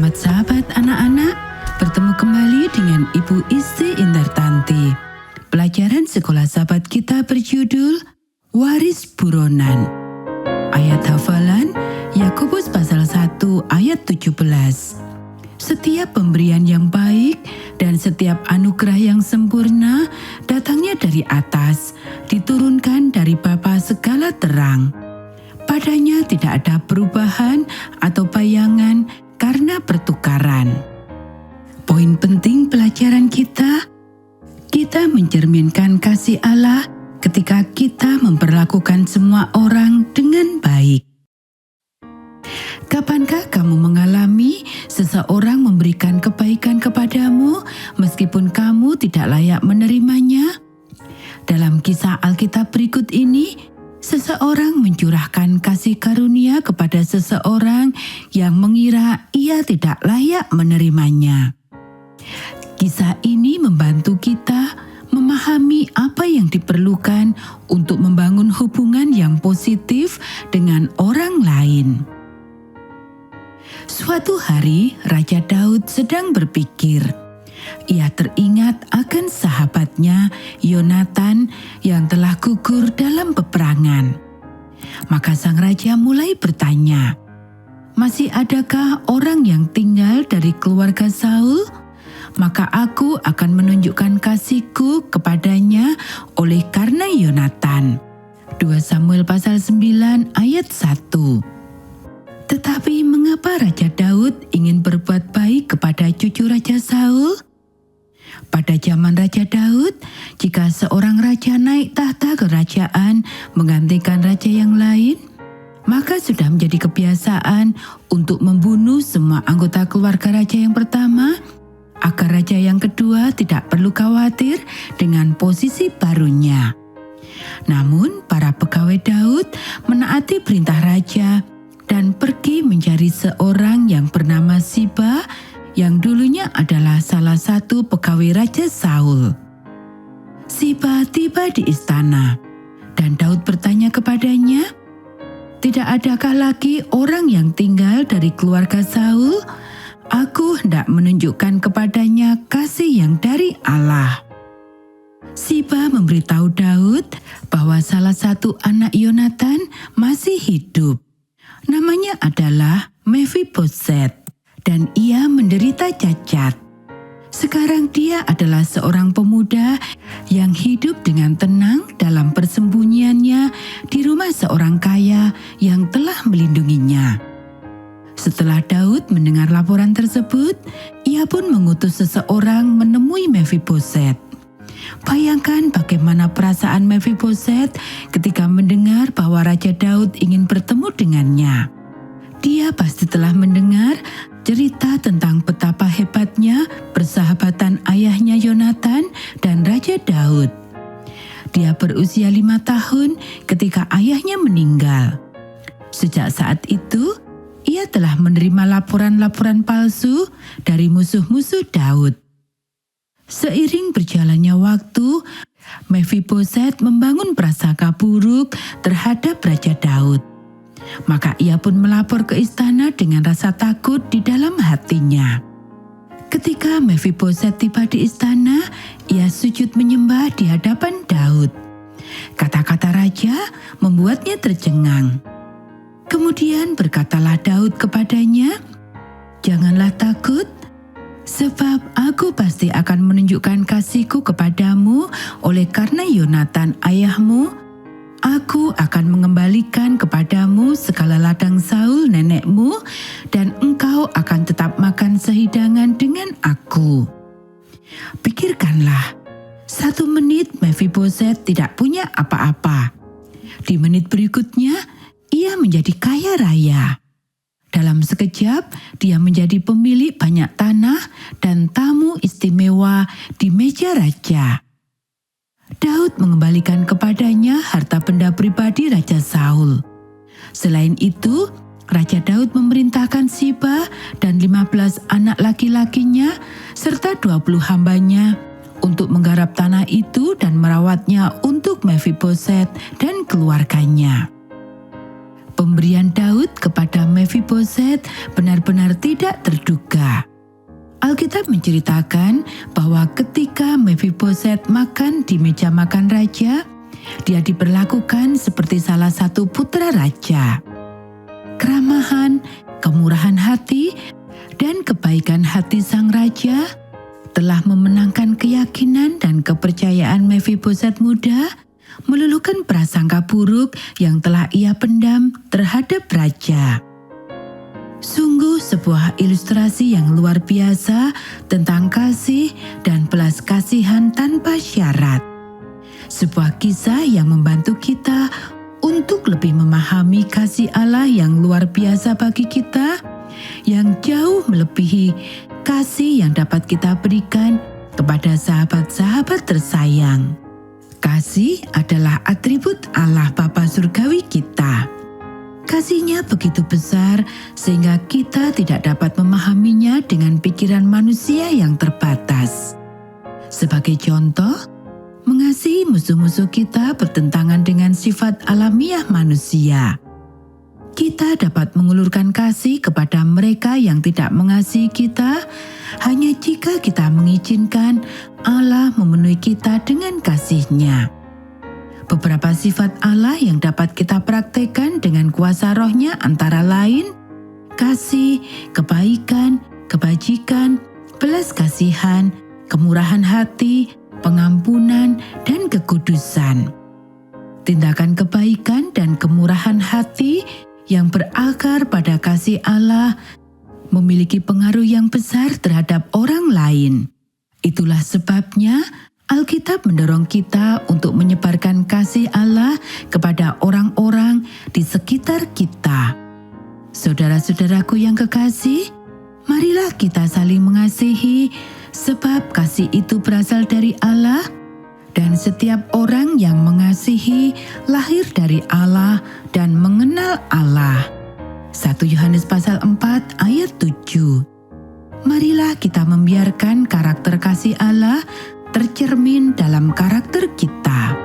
Selamat sahabat anak-anak, bertemu kembali dengan Ibu Isti Indartanti. Pelajaran sekolah sahabat kita berjudul Waris Buronan. Ayat hafalan Yakobus pasal 1 ayat 17. Setiap pemberian yang baik dan setiap anugerah yang sempurna datangnya dari atas, diturunkan dari Bapa segala terang. Padanya tidak ada perubahan atau bayangan karena pertukaran. Poin penting pelajaran kita mencerminkan kasih Allah ketika kita memperlakukan semua orang dengan baik. Kapankah kamu mengalami seseorang memberikan kebaikan kepadamu meskipun kamu tidak layak menerimanya? Dalam kisah Alkitab berikut ini, seseorang mencurahkan kasih karunia kepada seseorang yang mengira ia tidak layak menerimanya. Kisah ini membantu kita memahami apa yang diperlukan untuk membangun hubungan yang positif dengan orang lain. Suatu hari, Raja Daud sedang berpikir. Ia teringat akan sahabatnya Yonatan yang telah gugur dalam peperangan. Maka sang raja mulai bertanya, "Masih adakah orang yang tinggal dari keluarga Saul? Maka aku akan menunjukkan kasihku kepadanya oleh karena Yonatan." 2 Samuel pasal 9 ayat 1. Tetapi mengapa Raja Daud ingin berbuat baik kepada cucu Raja Saul? Pada zaman Raja Daud, jika seorang raja naik tahta kerajaan menggantikan raja yang lain, maka sudah menjadi kebiasaan untuk membunuh semua anggota keluarga raja yang pertama, agar raja yang kedua tidak perlu khawatir dengan posisi barunya. Namun, para pegawai Daud menaati perintah raja dan pergi mencari seorang yang bernama Siba, yang dulunya adalah salah satu pegawai Raja Saul. Siba tiba di istana, dan Daud bertanya kepadanya, "Tidak adakah lagi orang yang tinggal dari keluarga Saul? Aku hendak menunjukkan kepadanya kasih yang dari Allah." Siba memberitahu Daud bahwa salah satu anak Yonatan masih hidup. Namanya adalah Mephiboset. Dan ia menderita cacat. Sekarang dia adalah seorang pemuda yang hidup dengan tenang dalam persembunyiannya di rumah seorang kaya yang telah melindunginya. Setelah Daud mendengar laporan tersebut, ia pun mengutus seseorang menemui Mephiboset. Bayangkan bagaimana perasaan Mephiboset ketika mendengar bahwa Raja Daud ingin bertemu dengannya. Dia pasti telah mendengar cerita tentang betapa hebatnya persahabatan ayahnya Yonatan dan Raja Daud. Dia berusia 5 tahun ketika ayahnya meninggal. Sejak saat itu, ia telah menerima laporan-laporan palsu dari musuh-musuh Daud. Seiring berjalannya waktu, Mephiboset membangun prasangka buruk terhadap Raja Daud. Maka ia pun melapor ke istana dengan rasa takut di dalam hatinya. Ketika Mephiboset tiba di istana, ia sujud menyembah di hadapan Daud. Kata-kata raja membuatnya tercengang. Kemudian berkatalah Daud kepadanya, "Janganlah takut, sebab aku pasti akan menunjukkan kasihku kepadamu oleh karena Yonatan ayahmu. Aku akan mengembalikan kepadamu segala ladang Saul nenekmu, dan engkau akan tetap makan sehidangan dengan aku." Pikirkanlah, 1 menit Mephiboset tidak punya apa-apa. Di menit berikutnya, ia menjadi kaya raya. Dalam sekejap, dia menjadi pemilik banyak tanah dan tamu istimewa di meja raja. Daud mengembalikan kepadanya harta benda pribadi Raja Saul. Selain itu, Raja Daud memerintahkan Siba dan 15 anak laki-lakinya serta 20 hambanya untuk menggarap tanah itu dan merawatnya untuk Mephiboset dan keluarganya. Pemberian Daud kepada Mephiboset benar-benar tidak terduga. Alkitab menceritakan bahwa ketika Mephiboset makan di meja makan raja, dia diperlakukan seperti salah satu putra raja. Keramahan, kemurahan hati, dan kebaikan hati sang raja telah memenangkan keyakinan dan kepercayaan Mephiboset muda, meluluhkan prasangka buruk yang telah ia pendam terhadap raja. Sungguh sebuah ilustrasi yang luar biasa tentang kasih dan belas kasihan tanpa syarat. Sebuah kisah yang membantu kita untuk lebih memahami kasih Allah yang luar biasa bagi kita, yang jauh melebihi kasih yang dapat kita berikan kepada sahabat-sahabat tersayang. Kasih adalah atribut Allah Bapa Surgawi kita. Kasih-Nya begitu besar sehingga kita tidak dapat memahaminya dengan pikiran manusia yang terbatas. Sebagai contoh, mengasihi musuh-musuh kita bertentangan dengan sifat alamiah manusia. Kita dapat mengulurkan kasih kepada mereka yang tidak mengasihi kita hanya jika kita mengizinkan Allah memenuhi kita dengan kasih-Nya. Beberapa sifat Allah yang dapat kita praktekkan dengan kuasa Roh-Nya antara lain kasih, kebaikan, kebajikan, belas kasihan, kemurahan hati, pengampunan, dan kekudusan. Tindakan kebaikan dan kemurahan hati yang berakar pada kasih Allah memiliki pengaruh yang besar terhadap orang lain. Itulah sebabnya Alkitab mendorong kita untuk menyebarkan kasih Allah kepada orang-orang di sekitar kita. Saudara-saudaraku yang kekasih, marilah kita saling mengasihi, sebab kasih itu berasal dari Allah, dan setiap orang yang mengasihi lahir dari Allah dan mengenal Allah. 1 Yohanes pasal 4 ayat 7. Marilah kita membiarkan karakter kasih Allah tercermin dalam karakter kita.